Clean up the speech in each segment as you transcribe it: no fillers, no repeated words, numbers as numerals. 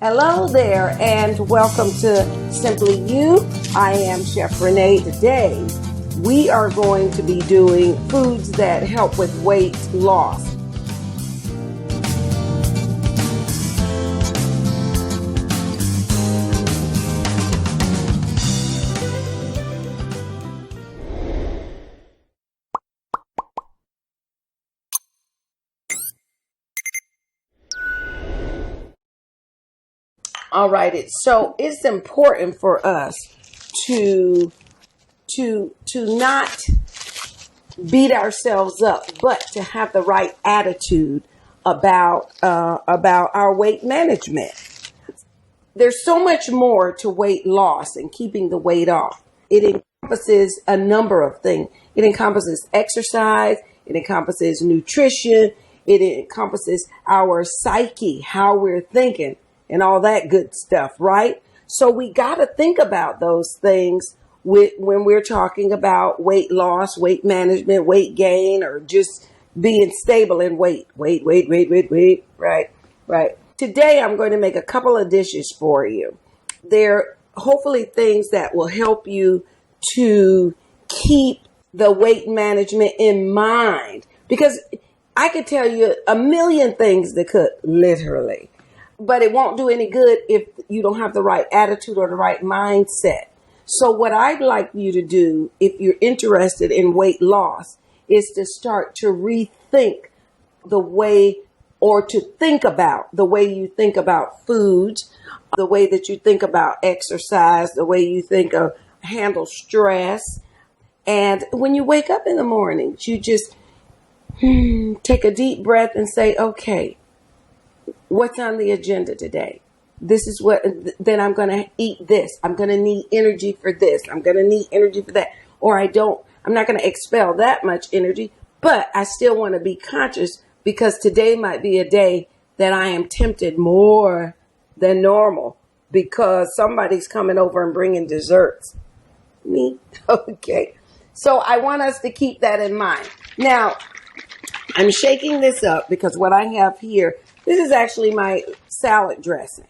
Hello there, and welcome to Simply You. I am Chef Renee. Today, we are going to be doing foods that help with weight loss. All right, so it's important for us to not beat ourselves up, but to have the right attitude about our weight management. There's so much more to weight loss and keeping the weight off. It encompasses a number of things. It encompasses exercise. It encompasses nutrition. It encompasses our psyche, how we're thinking, and all that good stuff, right? So we got to think about those things when we're talking about weight loss, weight management, weight gain, or just being stable in weight. Weight. Right. Today, I'm going to make a couple of dishes for you. They're hopefully things that will help you to keep the weight management in mind, because I could tell you a million things that could, literally, but it won't do any good if you don't have the right attitude or the right mindset. So what I'd like you to do, if you're interested in weight loss, is to start to rethink the way, or to think about the way you think about foods, the way that you think about exercise, the way you think of handle stress. And when you wake up in the morning, you just take a deep breath and say, okay, what's on the agenda today? This is what, then I'm going to eat this. I'm going to need energy for this. I'm going to need energy for that. Or I'm not going to expel that much energy, but I still want to be conscious, because today might be a day that I am tempted more than normal because somebody's coming over and bringing desserts. Me? Okay. So I want us to keep that in mind. Now, I'm shaking this up because what I have here, this is actually my salad dressing.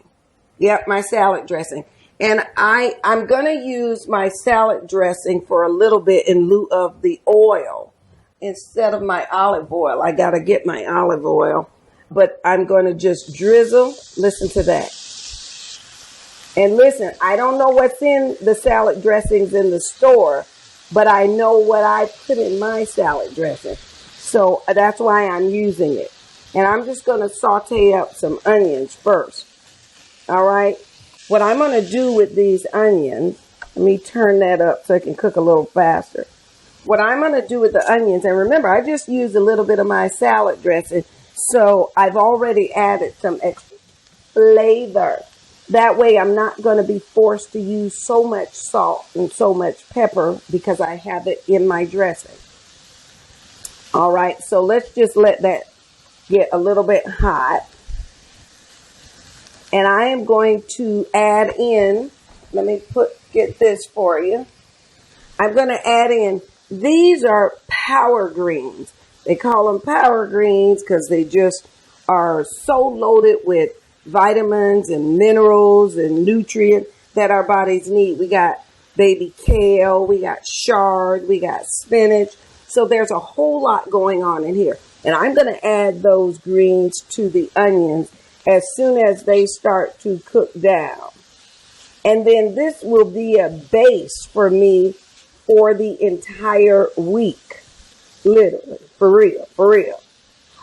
Yep, my salad dressing. And I'm going to use my salad dressing for a little bit in lieu of the oil instead of my olive oil. I got to get my olive oil, but I'm going to just drizzle. Listen to that. And listen, I don't know what's in the salad dressings in the store, but I know what I put in my salad dressing. So that's why I'm using it. And I'm just going to saute up some onions first. All right. What I'm going to do with these onions, let me turn that up so it can cook a little faster. What I'm going to do with the onions, and remember, I just used a little bit of my salad dressing, so I've already added some extra flavor. That way I'm not going to be forced to use so much salt and so much pepper because I have it in my dressing. All right. So let's just let that get a little bit hot. And I am going to add in, let me get this for you. I'm going to add in, these are power greens. They call them power greens because they just are so loaded with vitamins and minerals and nutrients that our bodies need. We got baby kale, we got chard, we got spinach. So there's a whole lot going on in here. And I'm going to add those greens to the onions as soon as they start to cook down. And then this will be a base for me for the entire week. Literally, for real.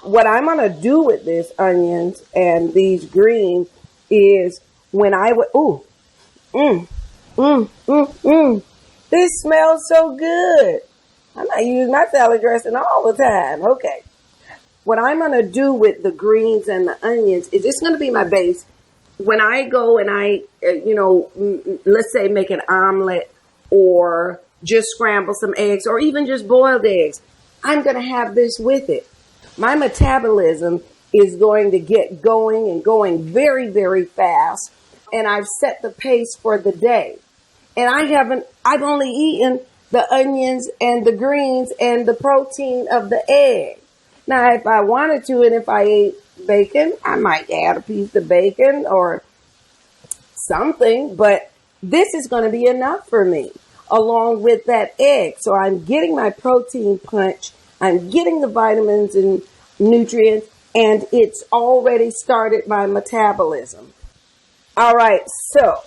What I'm going to do with this onions and these greens is when I would, this smells so good. I might use my salad dressing all the time. Okay. What I'm going to do with the greens and the onions is it's going to be my base. When I go and let's say make an omelet or just scramble some eggs or even just boiled eggs, I'm going to have this with it. My metabolism is going to get going and going very, very fast. And I've set the pace for the day. And I've only eaten the onions and the greens and the protein of the egg. Now, if I wanted to, and if I ate bacon, I might add a piece of bacon or something, but this is going to be enough for me, along with that egg. So I'm getting my protein punch, I'm getting the vitamins and nutrients, and it's already started my metabolism. All right, so,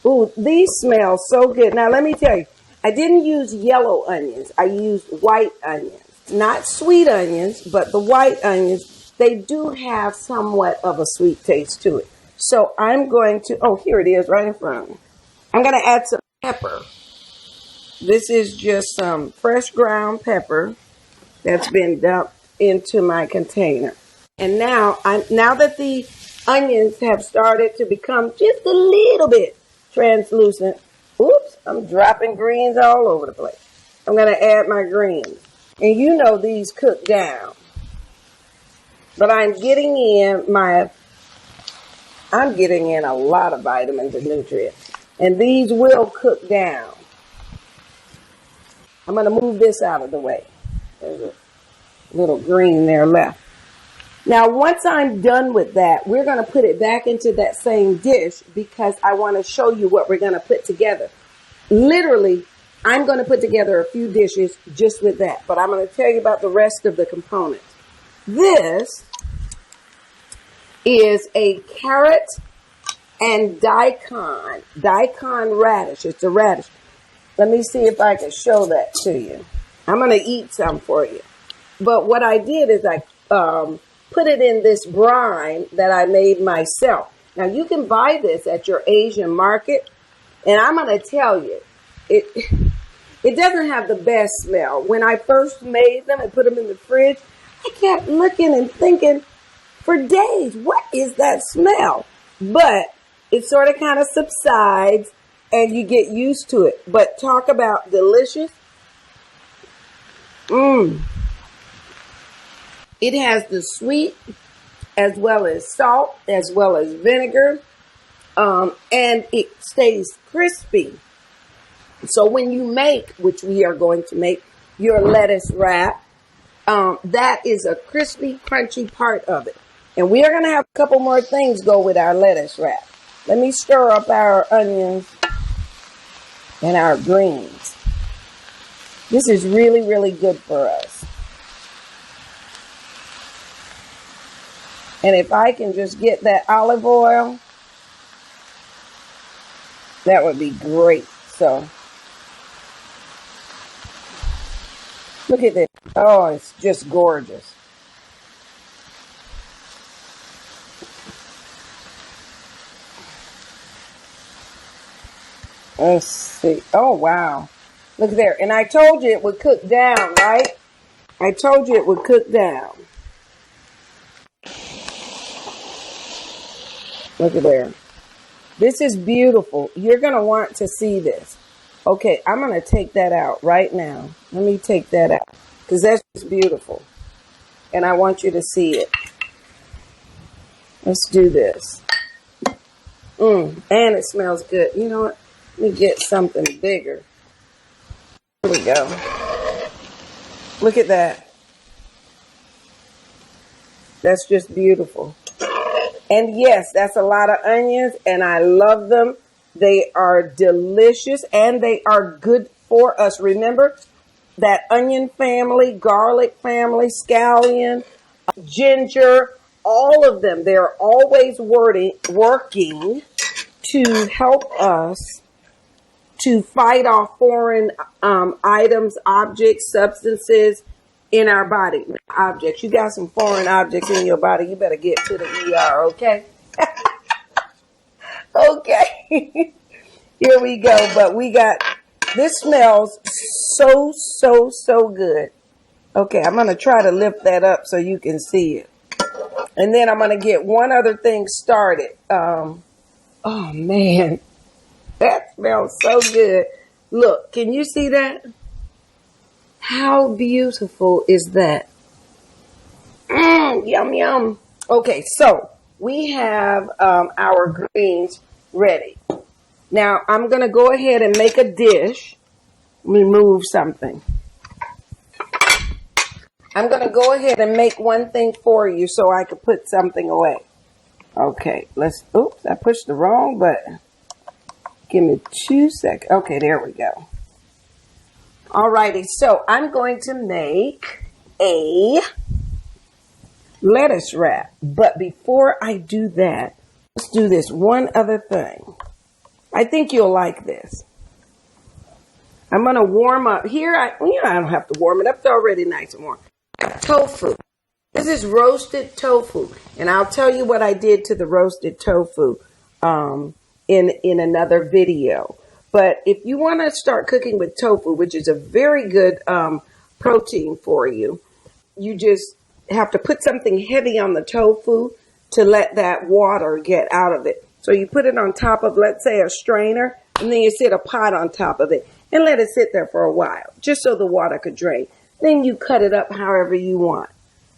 ooh, these smell so good. Now, let me tell you, I didn't use yellow onions. I used white onions. Not sweet onions, but the white onions, they do have somewhat of a sweet taste to it. So I'm going to, oh, here it is right in front of me. I'm going to add some pepper. This is just some fresh ground pepper that's been dumped into my container. And now that the onions have started to become just a little bit translucent, oops, I'm dropping greens all over the place. I'm going to add my greens. And you know these cook down. But I'm getting in a lot of vitamins and nutrients. And these will cook down. I'm going to move this out of the way. There's a little green there left. Now, once I'm done with that, we're going to put it back into that same dish because I want to show you what we're going to put together. Literally, I'm going to put together a few dishes just with that, but I'm going to tell you about the rest of the components. This is a carrot and daikon radish. It's a radish. Let me see if I can show that to you. I'm going to eat some for you. But what I did is I put it in this brine that I made myself. Now, you can buy this at your Asian market, and I'm going to tell you, it doesn't have the best smell. When I first made them and put them in the fridge, I kept looking and thinking for days, what is that smell? But it sort of kind of subsides and you get used to it. But talk about delicious. It has the sweet as well as salt as well as vinegar. And it stays crispy. So when you make, which we are going to make, your lettuce wrap, that is a crispy, crunchy part of it. And we are going to have a couple more things go with our lettuce wrap. Let me stir up our onions and our greens. This is really, really good for us. And if I can just get that olive oil, that would be great. So, look at this. Oh, it's just gorgeous. Let's see. Oh, wow. Look there. And I told you it would cook down, right? I told you it would cook down. Look at there. This is beautiful. You're going to want to see this. Okay, I'm going to take that out right now. Let me take that out because that's just beautiful. And I want you to see it. Let's do this. And it smells good. You know what? Let me get something bigger. Here we go. Look at that. That's just beautiful. And yes, that's a lot of onions, and I love them. They are delicious, and they are good for us. Remember that onion family, garlic family, scallion, ginger, all of them. They're always working to help us to fight off foreign items, objects, substances in our body. Objects. You got some foreign objects in your body. You better get to the ER, okay? Okay. Here we go. But we got, this smells so good. Okay, I'm going to try to lift that up so you can see it. And then I'm going to get one other thing started. Oh, man. That smells so good. Look, can you see that? How beautiful is that? Yum, yum. Okay, so we have our greens ready. Now, I'm going to go ahead and make a dish. Let me move something. I'm going to go ahead and make one thing for you so I can put something away. Okay, oops, I pushed the wrong button. Give me 2 seconds. Okay, there we go. Alrighty, so I'm going to make a lettuce wrap. But before I do that, let's do this one other thing. I think you'll like this. I'm going to warm up. Here, I don't have to warm it up. It's already nice and warm. Tofu. This is roasted tofu. And I'll tell you what I did to the roasted tofu in another video. But if you want to start cooking with tofu, which is a very good protein for you, you just have to put something heavy on the tofu to let that water get out of it. So you put it on top of, let's say, a strainer, and then you set a pot on top of it and let it sit there for a while, just so the water could drain. Then you cut it up however you want.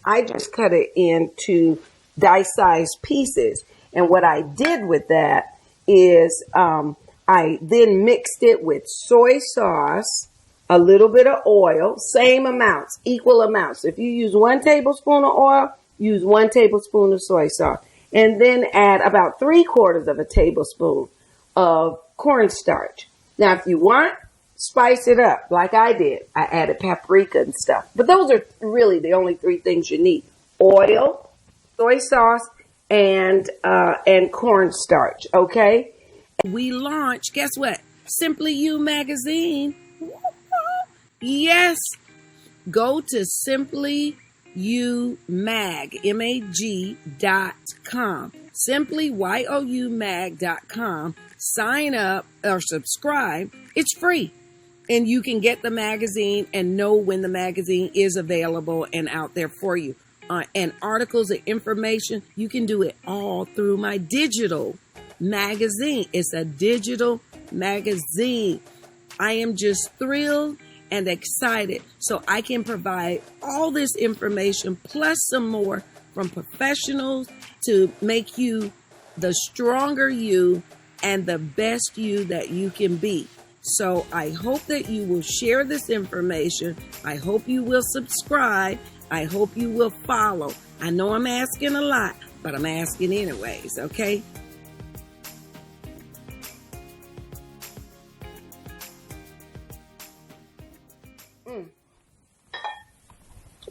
I just cut it into dice-sized pieces. And what I did with that is I then mixed it with soy sauce, a little bit of oil, same amounts, equal amounts. If you use 1 tablespoon of oil, use 1 tablespoon of soy sauce. And then add about 3/4 of a tablespoon of cornstarch. Now, if you want, spice it up like I did. I added paprika and stuff. But those are really the only 3 things you need. Oil, soy sauce, and cornstarch, okay? We launched, guess what? Simply You magazine. Yes. Go to simplyoumag.com. Simply youmag.com. Sign up or subscribe. It's free. And you can get the magazine and know when the magazine is available and out there for you. And articles and information, you can do it all through my digital magazine. It's a digital magazine. I am just thrilled and excited so I can provide all this information plus some more from professionals to make you the stronger you and the best you that you can be. So I hope that you will share this information. I hope you will subscribe. I hope you will follow. I know I'm asking a lot, but I'm asking anyways, okay?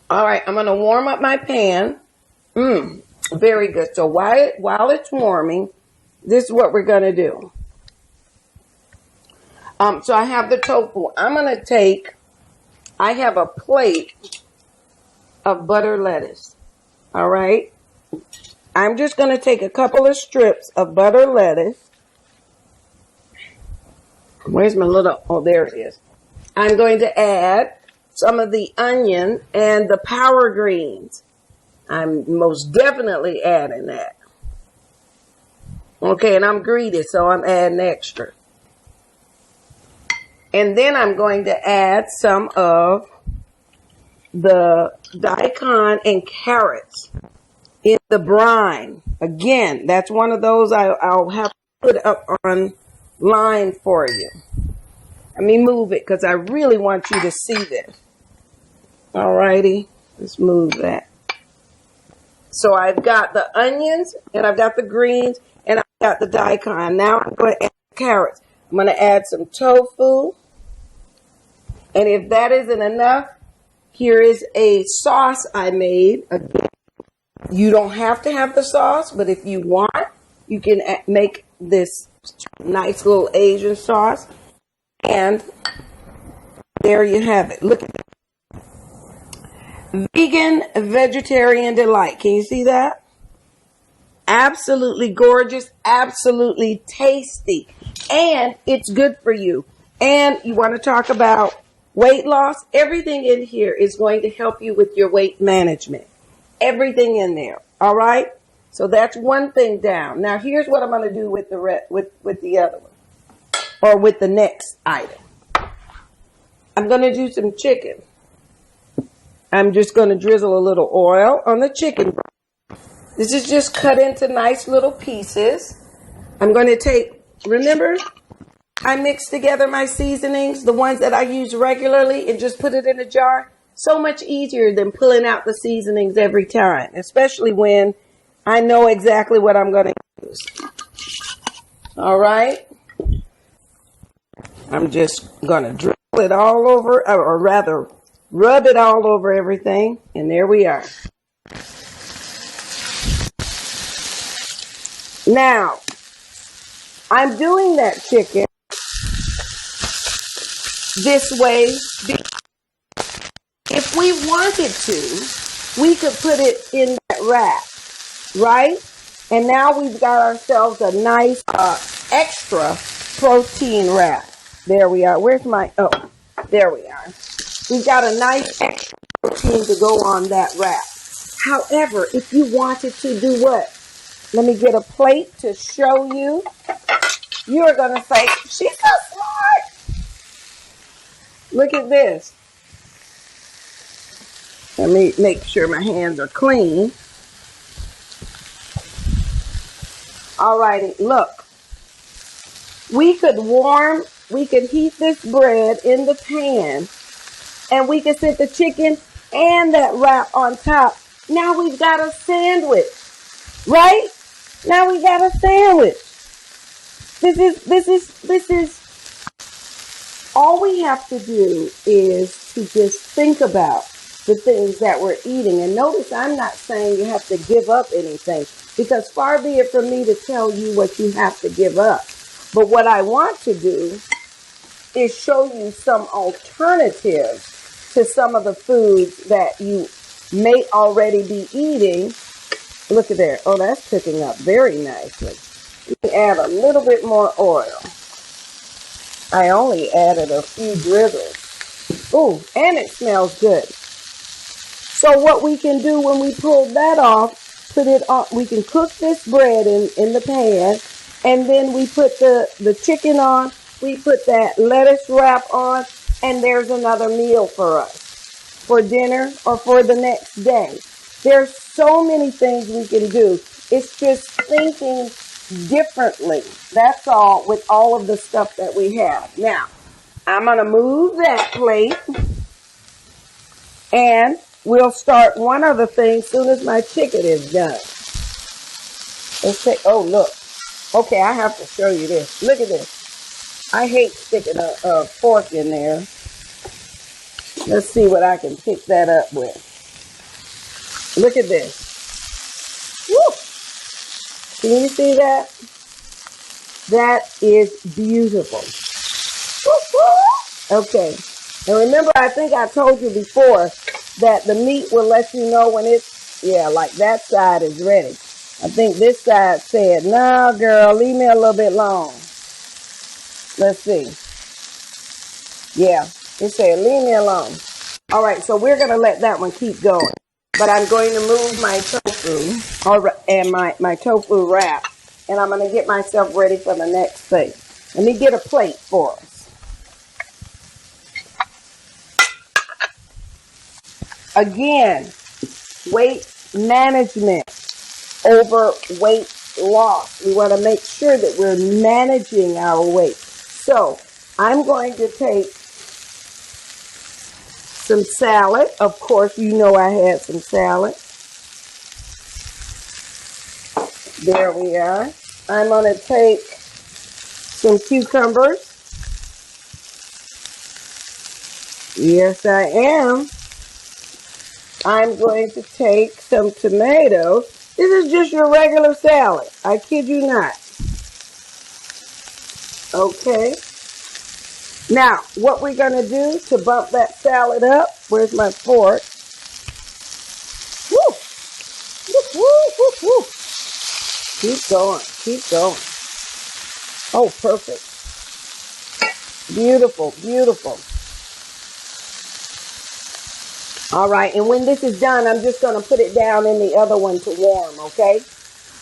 All right, I'm going to warm up my pan. Very good. So while it's warming, this is what we're going to do. So I have the tofu. I have a plate of butter lettuce. All right. I'm just going to take a couple of strips of butter lettuce. Where's my little, oh, there it is. I'm going to add some of the onion and the power greens. I'm most definitely adding that. Okay, and I'm greedy, so I'm adding extra. And then I'm going to add some of the daikon and carrots in the brine. Again, that's one of those I'll have to put up online for you. Let me move it because I really want you to see this. Alrighty, let's move that. So I've got the onions and I've got the greens and I've got the daikon. Now I'm going to add carrots. I'm going to add some tofu. And if that isn't enough, here is a sauce I made. Again, you don't have to have the sauce, but if you want, you can make this nice little Asian sauce. And there you have it. Look at that. Vegan Vegetarian Delight. Can you see that? Absolutely gorgeous. Absolutely tasty. And it's good for you. And you want to talk about weight loss? Everything in here is going to help you with your weight management. Everything in there. All right? So that's one thing down. Now here's what I'm going to do with the other one. Or with the next item. I'm going to do some chicken. I'm just going to drizzle a little oil on the chicken. This is just cut into nice little pieces. I'm going to take, remember, I mix together my seasonings, the ones that I use regularly, and just put it in a jar. So much easier than pulling out the seasonings every time, especially when I know exactly what I'm going to use. All right. I'm just going to drizzle it all over, or rather, rub it all over everything. And there we are. Now, I'm doing that chicken this way. If we wanted to, we could put it in that wrap, right? And now we've got ourselves a nice extra protein wrap. There we are. Where's my, oh, there we are. We've got a nice extra protein to go on that wrap. However, if you wanted to do what? Let me get a plate to show you. You're going to say, she's so smart. Look at this. Let me make sure my hands are clean. Alrighty, look. We could heat this bread in the pan, and we could set the chicken and that wrap on top. Now we've got a sandwich, right? Now we got a sandwich. This is all we have to do is to just think about the things that we're eating. And notice I'm not saying you have to give up anything, because far be it from me to tell you what you have to give up. But what I want to do is show you some alternatives to some of the foods that you may already be eating. Look at there. Oh, that's cooking up very nicely. You can add a little bit more oil. I only added a few drizzles. Ooh, and it smells good. So what we can do when we pull that off, put it on, we can cook this bread in the pan, and then we put the chicken on, we put that lettuce wrap on, and there's another meal for us, for dinner or for the next day. There's so many things we can do. It's just thinking differently. That's all with all of the stuff that we have. Now, I'm going to move that plate, and we'll start one other thing as soon as my chicken is done. Let's take, oh, look. Okay, I have to show you this. Look at this. I hate sticking a fork in there. Let's see what I can pick that up with. Look at this. Woo! Can you see that? That is beautiful. Woo-hoo! Okay. And remember, I think I told you before that the meat will let you know when it's, yeah, like that side is ready. I think this side said, no, girl, leave me a little bit long. Let's see. Yeah, it said, leave me alone. All right, so we're going to let that one keep going. But I'm going to move my tofu and my tofu wrap. And I'm going to get myself ready for the next thing. Let me get a plate for us. Again, weight management over weight loss. We want to make sure that we're managing our weight. So I'm going to take some salad. Of course, you know I had some salad. There we are. I'm going to take some cucumbers. Yes, I am. I'm going to take some tomatoes. This is just your regular salad. I kid you not. Okay. Now, what we're going to do to bump that salad up, where's my fork? Woo! Woo, woo, woo, woo. Keep going, keep going. Oh, perfect. Beautiful, beautiful. All right, and when this is done, I'm just going to put it down in the other one to warm, okay?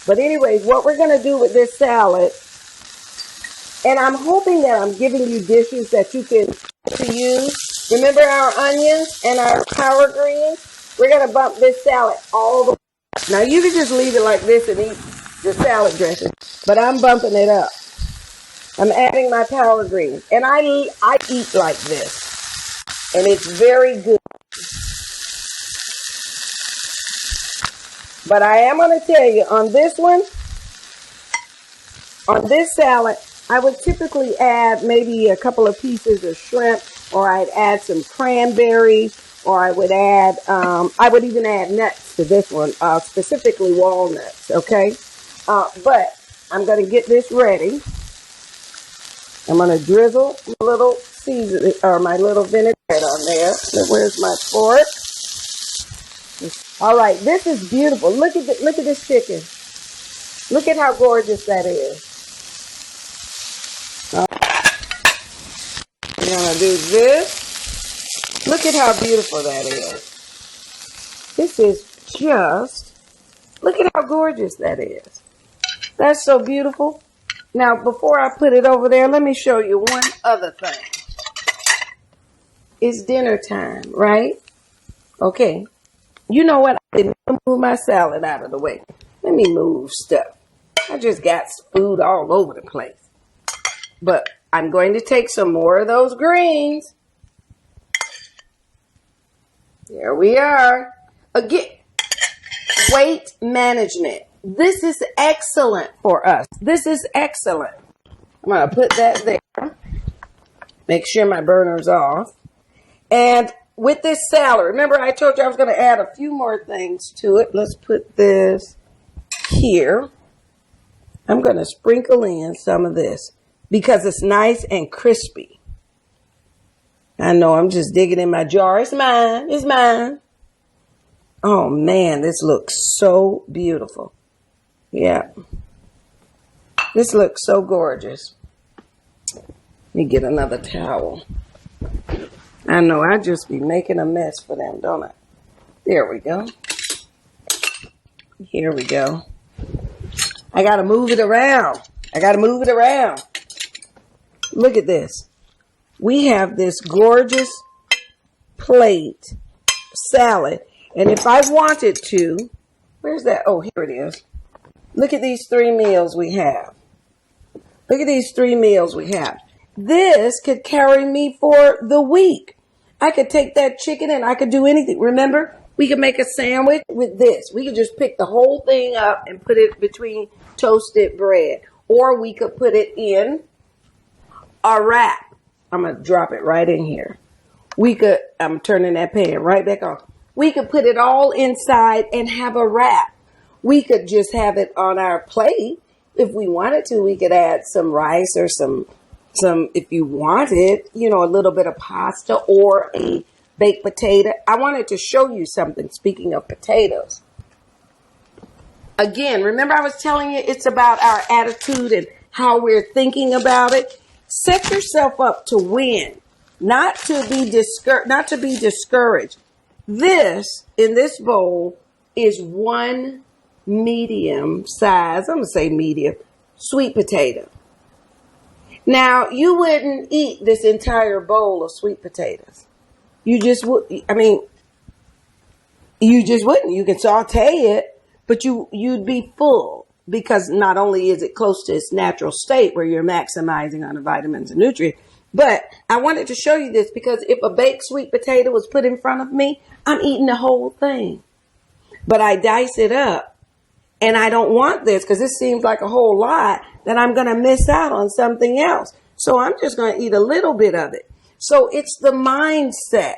But anyways, what we're going to do with this salad, and I'm hoping that I'm giving you dishes that you can use. Remember our onions and our power greens? We're going to bump this salad all the way. Now, you can just leave it like this and eat the salad dressing, but I'm bumping it up. I'm adding my power greens, and I eat like this, and it's very good. But I am going to tell you, on this one, on this salad, I would typically add maybe a couple of pieces of shrimp, or I'd add some cranberries, or I would add, I would even add nuts to this one, specifically walnuts, okay? But I'm going to get this ready. I'm going to drizzle a little seasoning, or my little vinaigrette on there. Where's my fork? All right, this is beautiful. Look at this chicken. Look at how gorgeous that is. I'm going to do this. Look at how beautiful that is. This is just, look at how gorgeous that is. That's so beautiful. Now, before I put it over there, let me show you one other thing. It's dinner time, right? Okay. You know what? I didn't move my salad out of the way. Let me move stuff. I just got food all over the place. But I'm going to take some more of those greens. There we are. Again, weight management. This is excellent for us. This is excellent. I'm going to put that there. Make sure my burner's off. And with this salad, remember I told you I was going to add a few more things to it. Let's put this here. I'm going to sprinkle in some of this because it's nice and crispy. I know I'm just digging in my jar. It's mine. It's mine. Oh, man, this looks so beautiful. Yeah. This looks so gorgeous. Let me get another towel. I know I just be making a mess for them, don't I? There we go. Here we go. I got to move it around. Look at this. We have this gorgeous plate salad. And if I wanted to, where's that? Oh, here it is. Look at these 3 meals we have. This could carry me for the week. I could take that chicken and I could do anything. Remember, we could make a sandwich with this. We could just pick the whole thing up and put it between toasted bread. Or we could put it in a wrap. I'm going to drop it right in here. I'm turning that pan right back on. We could put it all inside and have a wrap. We could just have it on our plate. If we wanted to, we could add some rice or some, if you wanted, a little bit of pasta or a baked potato. I wanted to show you something, speaking of potatoes. Again, remember I was telling you it's about our attitude and how we're thinking about it. Set yourself up to win, not to be discouraged. This, in this bowl, is 1 medium size, I'm going to say medium, sweet potato. Now, you wouldn't eat this entire bowl of sweet potatoes. You just wouldn't. You can saute it, but you'd be full because not only is it close to its natural state where you're maximizing on the vitamins and nutrients, but I wanted to show you this because if a baked sweet potato was put in front of me, I'm eating the whole thing. But I dice it up. And I don't want this because this seems like a whole lot that I'm going to miss out on something else. So I'm just going to eat a little bit of it. So it's the mindset.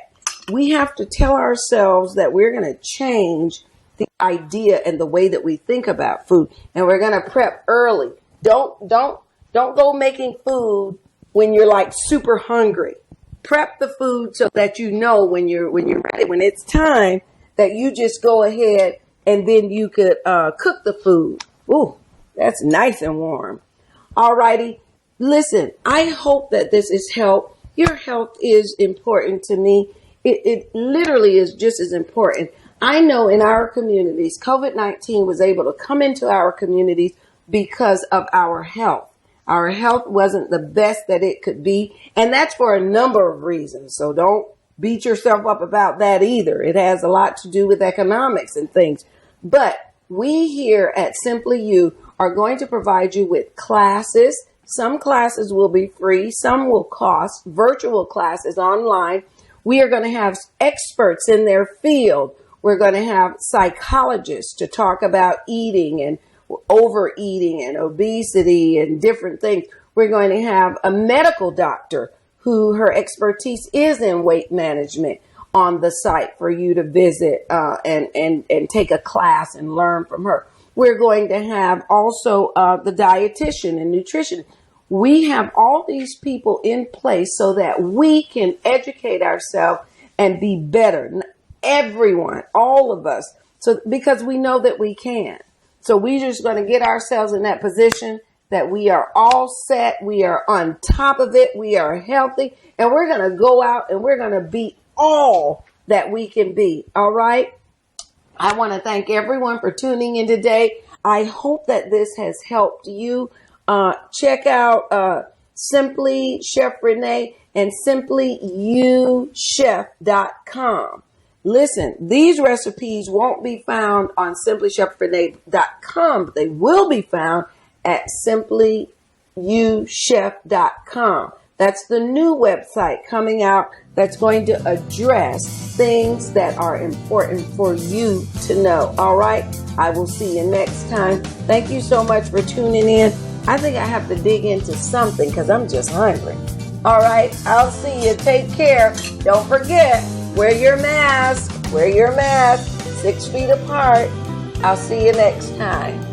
We have to tell ourselves that we're going to change the idea and the way that we think about food. And we're going to prep early. Don't go making food when you're like super hungry. Prep the food so that when you're ready, when it's time, that you just go ahead and then you could cook the food. Ooh, that's nice and warm. All righty. Listen, I hope that this is help. Your health is important to me. It literally is just as important. I know in our communities, COVID-19 was able to come into our communities because of our health. Our health wasn't the best that it could be. And that's for a number of reasons. So don't beat yourself up about that either. It has a lot to do with economics and things. But we here at Simply You are going to provide you with classes. Some classes will be free. Some will cost. Virtual classes online. We are going to have experts in their field We're going to have psychologists to talk about eating and overeating and obesity and different things. We're going to have a medical doctor who her expertise is in weight management on the site for you to visit and take a class and learn from her. We're going to have also the dietitian and nutrition. We have all these people in place so that we can educate ourselves and be better. Everyone, all of us. So because we know that we can. So we're just going to get ourselves in that position that we are all set. We are on top of it. We are healthy. And we're going to go out and we're going to be all that we can be. All right. I want to thank everyone for tuning in today. I hope that this has helped you. Check out Simply Chef Renee and simplyouchef.com. Listen, these recipes won't be found on simplychefrenee.com, but they will be found at simplyouchef.com. That's the new website coming out that's going to address things that are important for you to know. All right. I will see you next time. Thank you so much for tuning in. I think I have to dig into something because I'm just hungry. All right. I'll see you. Take care. Don't forget, wear your mask. Wear your mask. 6 feet apart. I'll see you next time.